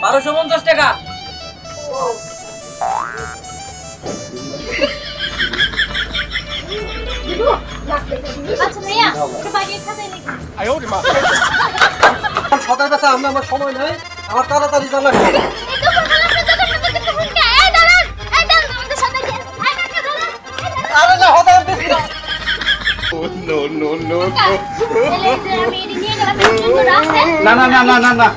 1250 টাকা। আচ্ছা ভাইয়া একটু বাগিয়ে খাবেন নাকি? সদাই বেচা আমরা আমার সময় নাই, আমার তাড়াতাড়ি জানা। আরে না হদাই বেশি না। No, no, no, no. না না না না না না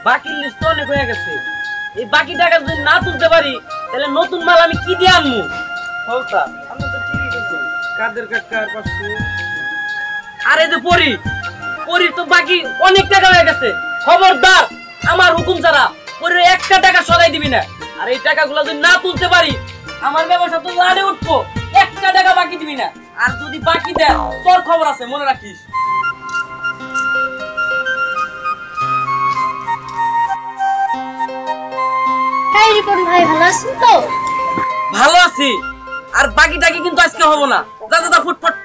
বাকি লিস্ট অনেক হয়ে গেছে। এই বাকি টাকা যদি না তুলতে পারি তাহলে নতুন মাল আমি কি দিয়ে আনবো? বলতা আমি তো ঠিকই বলছি, কাদের কাটকার পাশে। আরে যে পরির তো বাকি অনেক টাকা হয়ে গেছে। খবরদার আমার হুকুম ছাড়া পরির একটা টাকা সরাই দিবি না। আর এই টাকাগুলো যদি না তুলতে পারি আমার ব্যবসা তো লাড়ে উঠবো। একটা টাকা বাকি দিবি না। আর যদি বাকি দেয় তোর খবর আছে, মনে রাখিস। হাই রিপন ভাই, ভালো আছেন তো? ভালো আছি। আর বাকি টাকি কিন্তু আজকে হবো না। যা যা ফুটফট।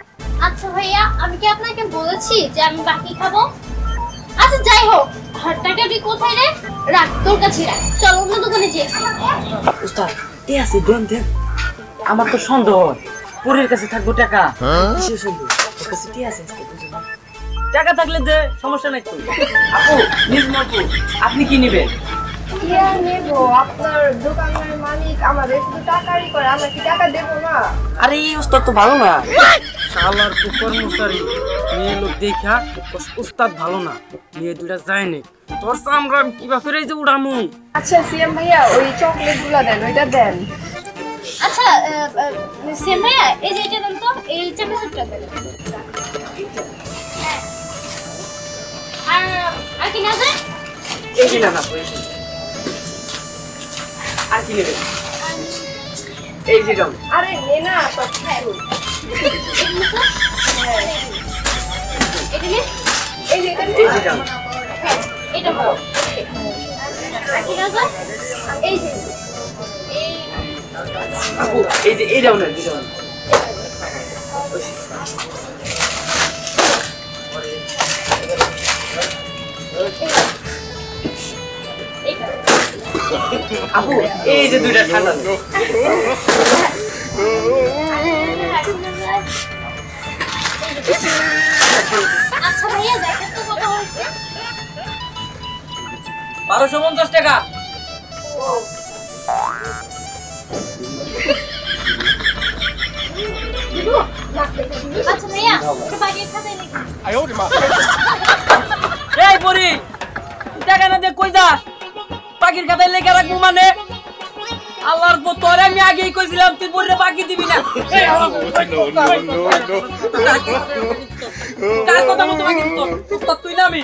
আচ্ছা ভাইয়া, আমি কি আপনাকে বলেছি যে আমি বাকি খাবো? আচ্ছা যাই হোক, টাকাটি কোথায় রে? রাখ, তোর কাছে রাখ। চল অন্য দোকানে যাই। উস্তাদ তে আছে দেন। আমার তো সন্দেহ হয় পরের কাছে থাকবো টাকা। সে সন্দেহ ওর কাছে তে আছে আজকে, বুঝলেন? টাকা থাকলে যে সমস্যা নাই তো। আপু নিজমাপু আপনি কি নেবেন? ইয়া নেব। আপনার দোকানের মালিক আমাদের শুধু টাকারই করে, আমরা কি টাকা দেব না? আরে এই উস্তাদ তো ভালো না। শালার তো কর্মচারী মেয়ে লোক দেখা উস্তাদ ভালো না। মেয়ে দুটা যায় না। তোর চামড়া কিভাবে এই যে উড়ামু। আচ্ছা সিএম ভাইয়া, ওই চকলেট গুলা দেন, ওইটা দেন। আচ্ছা সেম ভাইয়া, এই যে এটা দেন তো, এই চামচটা দেন। আর কি না যায়? এই যে না আর কি নেবেন? এই যে গাম। আরে নে না সব খাই। এটা নে। এই যে এটা এই যে গাম। এটা বড়। আর কি না যায়? এই যে আপু এই যে এইটাও নেন, এইটাও নেন। আপু এই যে দুইটা ঠান্ডা। আচ্ছা ভাইয়া, দেখেন তো কত হয়েছে? 1250 টাকা। আচ্ছা ভাইয়া একটু বাগিয়ে খাবেন নাকি? এই পরি টাকা না দিয়ে কই যাস? পাখির খাতায় লেখা রাখবো মানে? আল্লাহর পর তোরে আমি আগেই কইছিলাম তুই পরে বাকি দিবি না। কার কথা মতো বাকি দিত? উস্তাদ তুই না আমি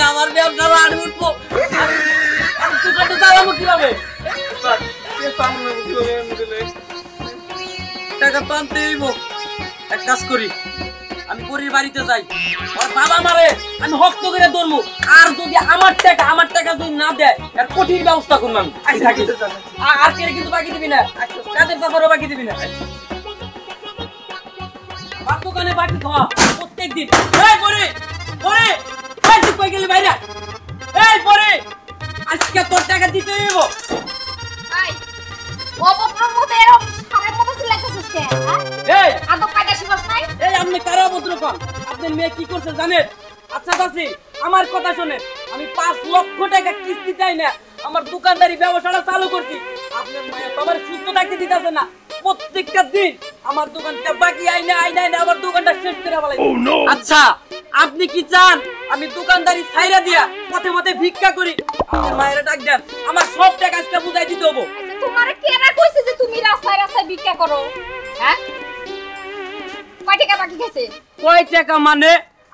আমার ব্যবসা আর উঠবো। আমি দোকানটা চালাবো কিভাবে? টাকা তো আনতে হইব। এক কাজ করি, আমি পরির বাড়িতে যাই, আর বাবা মারে আমি হক্ত করে ধরবো। আর যদি আমার টাকা যদি না দেয় এর কঠিন ব্যবস্থা করবো আমি। আর কে কিন্তু বাকি দিবি না, কাদের চাপারও বাকি দিবি না। আমার দোকানে বাকি খাওয়া প্রত্যেকদিন। এই পরি তুই কই গেলি বাইরে? এই পরি আজকে তোর টাকা দিতে হইব। আই অপরাধ মতো এরকম খারাপ মতো লাগতেছিস কেন? এই আদব কায়দা শিখছ নাই? এই আপনি কারা অভদ্র কন? আপনার মেয়ে কি করছে জানেন? আচ্ছা চাচি আমার কথা শুনেন, আমি 5 লক্ষ টাকা কিস্তি চাই না আমার দোকানদারি ব্যবসাটা চালু করছি। আপনার মায়া তো আমার সুস্থ থাকতে দিতেছে না। প্রত্যেকটা দিন আমার দোকান থেকে বাকি আইনা আমার দোকানটা শেষ করে ফেলাই। আচ্ছা আপনি কি চান আমি দোকানদারি ছাইরা দিয়া পথে ভিক্ষা করি? আপনার মায়েরা ডাক দেন, আমার সব টাকা আজকে বুঝাই দিতে হবো। তোমারে কেনা কইছে যে তুমি রাস্তায় ভিক্ষা করো? হ্যাঁ, কয় টাকা বাকি গেছে? কয় টাকা মানে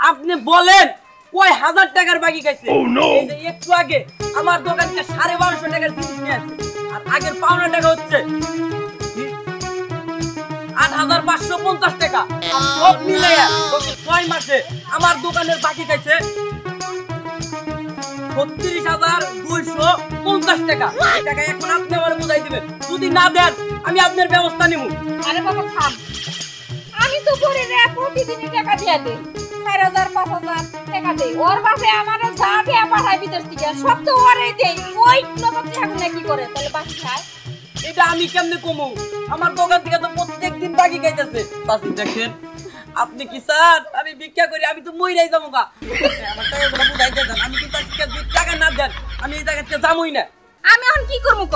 আপনি বলেন কয় হাজার টাকার বাকি গেছে? এই যে একটু আগে আমার দোকান থেকে 1250 টাকার জিনিস নিয়ে আসছে। আর আগের পাওনা টাকা হচ্ছে 8550 টাকা। আর সব মিলাইয়া 6 মাসে আমার দোকানের বাকি গেছে ৩৬,২৫০ টাকা। এই টাকা এখন আপনি আমার বুঝাই দিবেন, যদি না দেন আমি আপনার ব্যবস্থা নিব। আরে বাবা থাম, আমি তো করে রে প্রতিদিনই টাকা দিয়ে দেই, ৪,০০০ ৫,০০০ টাকা দেই। ওর বাপে আমার যা দিয়ে পাঠায় বিদেশ থেকে সব তো ওরে দেই। ওই নগদ টাকা কি করে তাহলে বাকি খায়? এটা আমি কেমনে কমু? আমার দোকান থেকে তো প্রত্যেকদিন বাকি খাইতেছে। চাচি দেখেন, আপনি কি স্যার আমি ভিক্ষা করি? আমি তো মইরাই যাবো গা। আমার টাকাগুলো বুঝাইতে দেন, আমি কিন্তু আজকে যদি টাকা না দেন আমি এই জায়গা থেকে যাবোই না। আমি এখন কি করবো ক?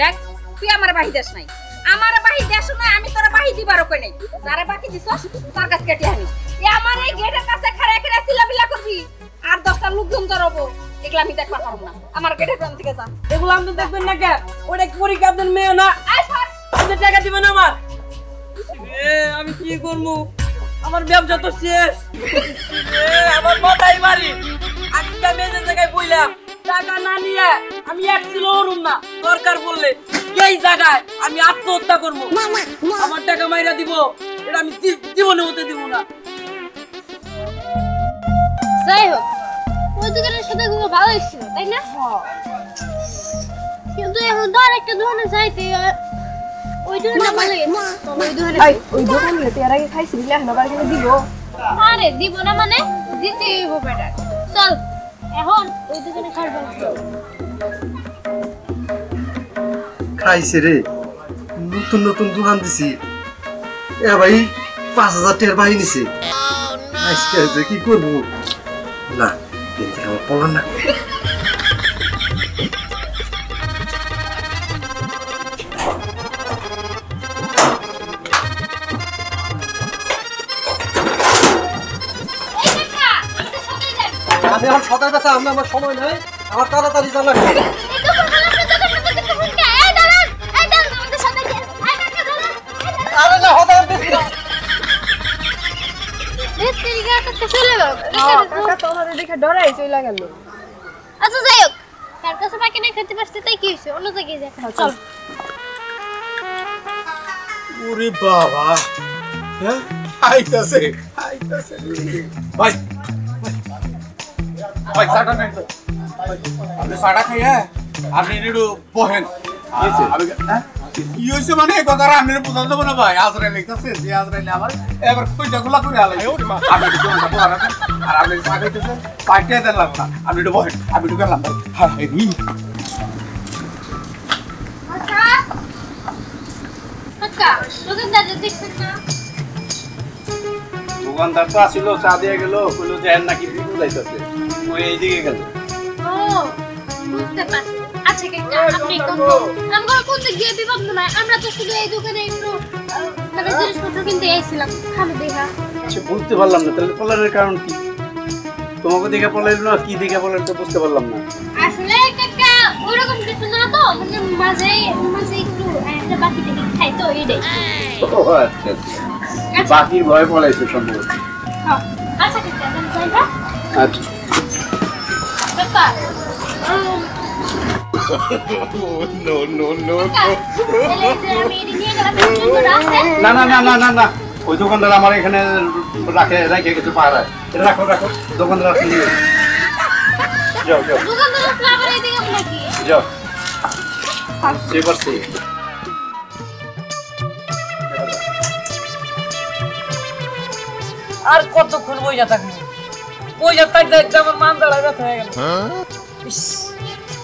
দেখ তুই আমার বাহি দেশ নাই, আমার বাহি দেশ নাই, আমি তোর বাহি দিবারও কই নাই। যারা বাকি দিছস তার কাছে কেটে আনিস। এ আমার এই গেটের কাছে খাড়া খাড়া চিল্লাবিল্লা করবি আর 10টা লোকজন ধরবো, এগুলা আমি দেখতে পারবো না। আমার গেটের প্রান্ত থেকে যা। এগুলো আপনি দেখবেন না কে? ওটা কি পরীক্ষা আপনার মেয়ে না? আয় সর। আপনি টাকা দিবেন আমার? আমি কি করবো? আমার ব্যবসা তো শেষ। আমার মাথায় বাড়ি। আজকে মেয়েদের জায়গায় বইলাম টাকা না নিয়ে আমি এক কিলো অরুম না, দরকার বললে এই জায়গায় আমি আত্মহত্যা করবো। আমার টাকা মাইরা দিব, এটা আমি জীবনে হতে দিব না। যাই হোক, ওই দোকানের সাথে খুব ভালো ছিল তাই না? কিন্তু এখন তো আরেকটা দোকানে যাইতে ওই দোকানটা ভালো গেছে। ওই দোকানে ওই দোকানে তুই এর আগে খাইছিলি এখন আবার কেন দিব? আরে দিব না মানে দিতেই হইব বেটা। চল এখন ওই দোকানে খাইব। খাইছে রে, নতুন নতুন দোকান দিছি। এ ভাই ৫,০০০ টাকার বাহি নিছে। আজকে কি করবো? না কিন্তু আমার পলান না। আমি আমার সদাই বেচা, আমি আমার সময় নাই, আমার তাড়াতাড়ি জানা। আরে না হতাম বেশি না। আচ্ছা যাই হোক, তার কাছে বাকি না খেতে পারছি তাই কি হয়েছে? অন্য জায়গায় যা। চল। ওরে বাবা, হ্যাঁ আইতাছে আইতাছে ভাই ভাই সাটা নেন তো। আপনি সাটা খাইয়া আপনি একটু বহেন। আমি হ্যাঁ কি হইছে মানে এই কথাটা আপনি বুঝাতে দেব না ভাই। আজরাইল লিখতেছে যে আজরাইল আমার এবার কইটা গুলা করে আলাই। আপনি একটু দোকানটা খোলা রাখেন আর আপনি চা খাইতেছেন, চাইতে দেন লাগবে না। আপনি একটু বহেন, আমি একটু গেলাম ভাই। হ্যাঁ আচ্ছা কাকা, দোকানদার দেখছেন না? দোকানদার তো আসিল, চা দিয়ে গেল, কইলো যে এর নাকি বিপদ আইতাছে, ওই এইদিকে গেল। ও বুঝতে পারছি। আচ্ছা কাকা, আপনি কোন আমরা কোন দিক দিয়ে বিপদ নয়, আমরা তো শুধু এই দোকানে একটু মানে জিনিসপত্র কিনতে আইছিলাম, খালি দেখা। আচ্ছা বুঝতে পারলাম না, তাহলে পলারের কারণ কি? তোমাকে দেখে পলাইল না, কি দেখে পলাইল তো বুঝতে পারলাম না। আসলে কাকা ওইরকম কিছু না তো, মানে মাঝে মাঝে একটু একটা বাকি থেকে খাই তো এইটাই। ও আচ্ছা আচ্ছা, বাকির ভয় পলাইছে সম্ভবত। হ্যাঁ আচ্ছা কাকা, আমি যাই না। আচ্ছা কাকা No, no, no. তাহলে যে আমি এদিকে নিয়ে গেলাম, এটা আছে? না না না না না না, ওই দোকানদার আমার এখানে রেখে কিছু পাড়ায়। এটা রাখো রাখো, দোকানদার আপনি যাও যাও দোকানদার আসলে আবার এইদিকে নাকি? যাও। এবার সে আর কতক্ষণ বইয়া থাকবো? বইয়া থাকতে থাকতে আমার মান দাঁড়ায় ব্যথা হয়ে গেল। ইস,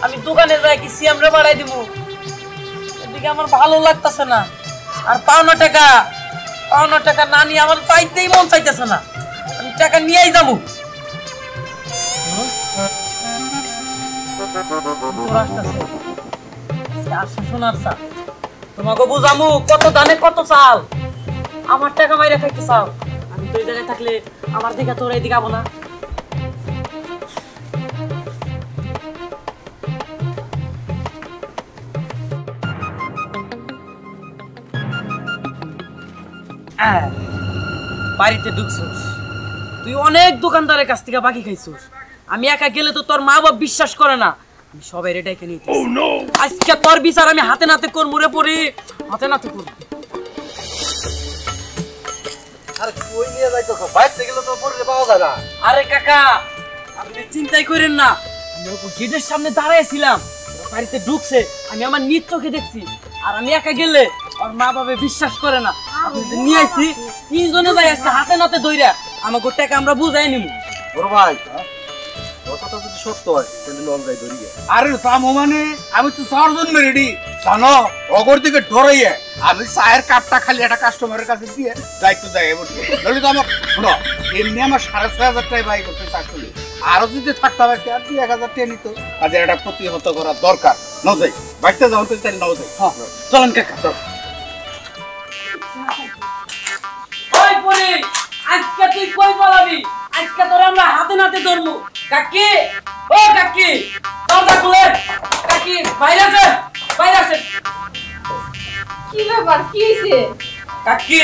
আমি দোকানে যাই কি সিএমরে বাড়াই দিব? এদিকে আমার ভালো লাগতেছে না। আর পাওনা টাকা না নিয়ে আমার চাইতেই মন চাইতেছে না। আমি টাকা নিয়েই যাবো। শোনার চা তোমাকে বুঝামু, কত দানে কত চাল। আমার টাকা মাইরা খাইতে চাও? আমি তো এই জায়গায় থাকলে আমার দিকে তোর এইদিকে আবো না। বাড়িতে ঢুকছিস তুই, অনেক দোকানদারের কাছ থেকে বাকি খাইছিস। আমি একা গেলে তো তোর মা বাবা বিশ্বাস করে না। আমি সবাই এটাই কিনে আজকে তোর বিচার আমি হাতে নাতে করবো রে, পড়ি হাতে নাতে করবো। আরে কই নিয়ে যাইতেছ? বাইরে গেলে তো পরে পাওয়া যায় না। আরে কাকা আপনি চিন্তাই করেন না, গেটের সামনে দাঁড়াইছিলাম, বাড়িতে ঢুকছে, আমি আমার নিজ চোখে দেখছি। আর আমি একা গেলে ওর মা বাবা বিশ্বাস করে না। আপনি নিয়ে আসছি, 3 জনে যাই আজকে হাতে নাতে ধইরা আমাকে টাকা আমরা বুঝাই নিব। বড় ভাই কথাটা যদি সত্য হয় তাহলে লং যাই ধরি গে। আরে সামো মানে আমি তো 4 জন রেডি জানো, অগর দিকে ডরাইয়ে আমি চায়ের কাপটা খালি একটা কাস্টমারের কাছে দিয়ে যাইতে যাই এমন নইলে তো আমার শুনো এমনি আমার 6,500 টাকায় বাই করতে চাচ্ছিলি, আরো যদি থাকতে হবে আর 2,000 টাকা নিত, কাজের একটা প্রতিহত করা দরকার। ন যাই বাইতে যাও তো তাই নাও যাই। হ্যাঁ চলেন কাকা চল। ওই পরে আজকে তুই কই বলাবি? আজকে তোরে আমরা হাতে নাতে ধরবো। কাকি, ও কাকি, দরজা খুলে। কাকি বাইরে আছে, বাইরে আছে। কি ব্যাপার, কি হইছে? কাকি,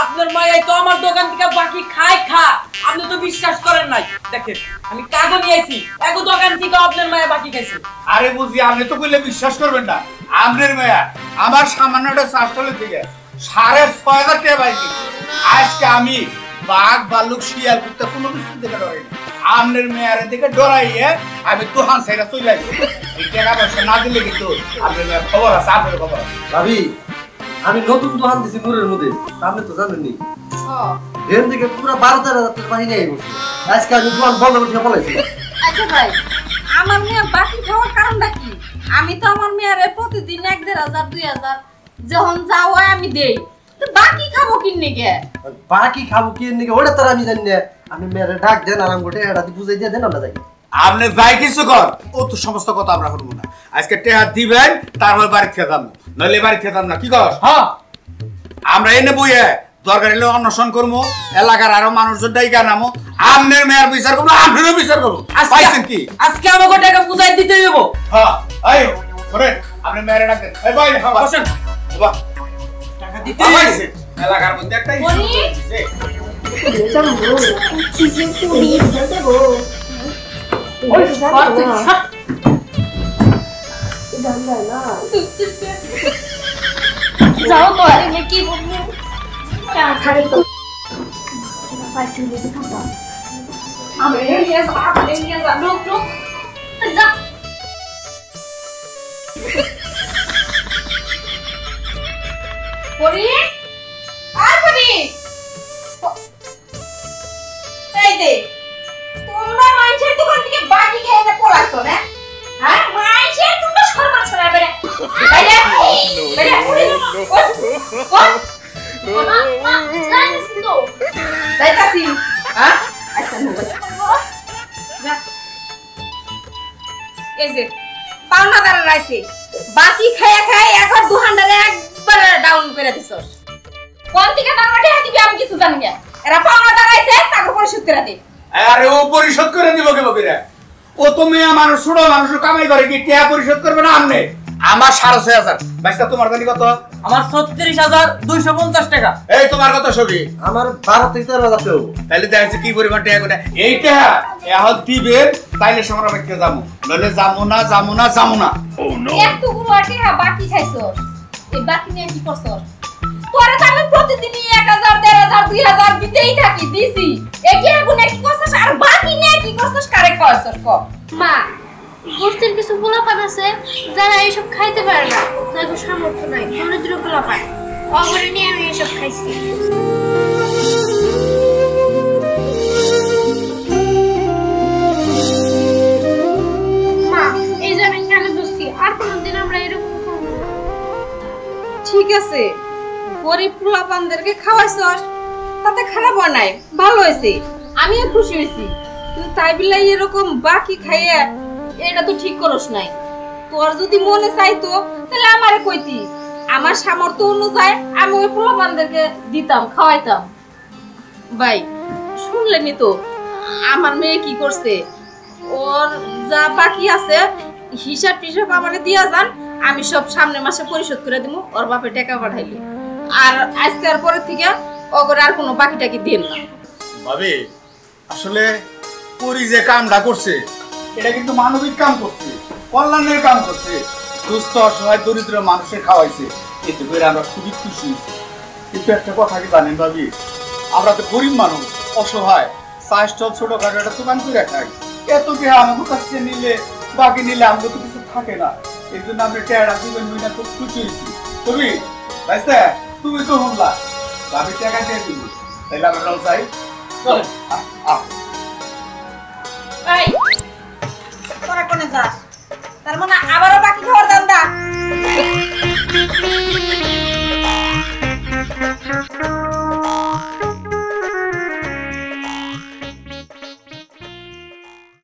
আপনার মাই তো আমার দোকান থেকে বাকি খায় খা, আপনি তো বিশ্বাস করেন নাই। দেখেন আমি কাগজ নিয়ে আইছি, এগো দোকান থেকে আপনার মায়ে বাকি খাইছে। আরে বুঝি আপনি তো কইলে বিশ্বাস করবেন না। আমনের মেয়া আমার সামান্য একটা চাষতলে থেকে 6,500 টাকা বাই কি আজকে আমি বাঘ ভাল্লুক শিয়াল কুত্তা কোনো কিছু দেখে ডরাই না। আমনের মেয়ার দিকে ডরাইয়ে আমি দোকান ছেড়ে চলে আসি। এই টাকা পয়সা না দিলে কিন্তু আপনার মেয়ের খবর আছে, আপনার খবর আছে। ভাবি আমি নতুন দোকান দিছি নূরের মধ্যে, আপনি তো জানেননি। এর দিকে পুরো 12,000 টাকা বাহিনী আই বসে। আজকে আমি দোকান বন্ধ করে বলাইছি। আচ্ছা ভাই, আমার মেয়ে বাকি খাওয়ার কারণটা কি? আমি তো আমার মেয়ের প্রতিদিন 1,500 2,000 যখন যাও হয় আমি দেই, তো বাকি খাবো কিনে গে? বাকি খাবো কি এর নিকে ওটা তো আমি জানি না। আপনি মেরে ডাক দেন আরাম করে এটা বুঝাই দিয়ে দেন আমরা যাই। আপনি যাই কিছু কর ও তো সমস্ত কথা আমরা শুনবো না। আজকে টাকা দিবেন তারপর বাড়ি থেকে যাবো, নইলে বাড়ি থেকে যাবো না। কি কর? হ্যাঁ আমরা এনে বইয়ে দরকার হলে অন্বেষণ করবো, এলাকার আরো মানুষজন ডাইকা নামো, আমনের মেয়ের বিচার করবো, আমনেরও বিচার করবো। পাইছেন কি? আজকে আমাকে টাকা বুঝাই দিতে দেবো। হ্যাঁ এই করে আপনি মেয়ের ডাকেন। এই ভাই হ্যাঁ বসেন। বাবা টাকা দিতে পাইছেন এলাকার মধ্যে একটা বলি যাও তো আরে কি বলবো আমি নিয়ে যা লোক যা পরি আর পরি এই দে তোমরা মাইছের দোকান থেকে বাকি খেয়ে না পড়াছো না? হ্যাঁ মাইছের তোমরা শর্মা ছড়া বেরে বেরে বেরে যাইতাছি হ্যাঁ আচ্ছা যা এই যে পাওনাদার রাইছে বাকি খায়া খায় এখন দুহান্ডারে একবার ডাউন করে দিছস। কোন থেকে টাকাটা দিবি আমি কিছু জানি না। এরা পাওনাদার রাইছে টাকা পরিশোধ করে দে। আরে ও পরিশোধ করে দিব কে বকিরা? ও তো মেয়ে মানুষ, ছোট মানুষ, কামাই করে কি টাকা পরিশোধ করবে না? আমনে আমার 6,500 বাইসটা তোমার জানি কত? আমার 36,250 টাকা। এই তোমার কত ছবি? আমার 12 থেকে 13,000 টাকা। তাইলে দেখছি কি পরিমাণ টাকা করে এইটা এখন দিবেন, তাইলে সময় বাকি যাবো, নইলে যাবো না যাবো না যাবো না। এতগুলো টাকা বাকি খাইছস, এই বাকি নিয়ে কি করছস? তোরে তো আমি প্রতিদিনই 1,000 1,500 2,000 দিতেই থাকি, দিছি। একে এখন কি করছস আর বাকি নিয়ে কি করছস? কারে করছস ক? মা, গোষ্ঠীর কিছু পোলাপান আছে যারা এইসব খাইতে পারে না, তাদের সামর্থ্য নাই, দরিদ্র পোলাপান, অগরে নিয়ে আমি এসব খাইছি। মা, এই যে আমি কেন দোষী, আর কোনদিন আমরা এরকম করবো না। ঠিক আছে, গরিব পোলাপানদেরকে খাওয়াইছস, তাতে খারাপ হয় নাই, ভালো হয়েছে, আমিও খুশি হয়েছি। কিন্তু তাই বিলাই এরকম বাকি খাইয়ে এটা তো ঠিক করস নাই। তোর যদি মনে চাইতো তাহলে আমারে কইতি, আমার সামর্থ্য অনুযায়ী আমি ওই পোলাপানদেরকে দিতাম, খাওয়াইতাম। ভাই শুনলেনি তো আমার মেয়ে কি করছে? ওর যা বাকি আছে হিসাব টিসাব আমারে দিয়া যান, আমি সব সামনের মাসে পরিশোধ করে দিব। ওর বাপে টাকা পাঠাইলি, আর আজকের পরের থেকে ওগরে আর কোনো বাকি টাকি দেন না। ভাবি আসলে পরি যে কামটা করছে এটা কিন্তু মানবিক কাম করছে, কল্যাণের কাম করছে, দুস্থ অসহায় দরিদ্র মানুষের খাওয়াইছে, এতে করে আমরা খুবই খুশি হয়েছি। কিন্তু একটা কথা কি জানেন ভাবি, আমরা তো গরিব মানুষ, অসহায়, চা স্টল ছোটখাটো একটা দোকান করে খাই, এত বিহা আমার কাছে নিলে বাকি নিলে আমাকে তো কিছু থাকে না এই জন্য আপনি টাকা দিবেন না খুব খুশি হয়েছি তুমি ভাইস্তে তুমি তো হুমলা ভাবি টাকা দিয়ে দিবি তাহলে আমরা চাই চল এই তোরা কোনে যাস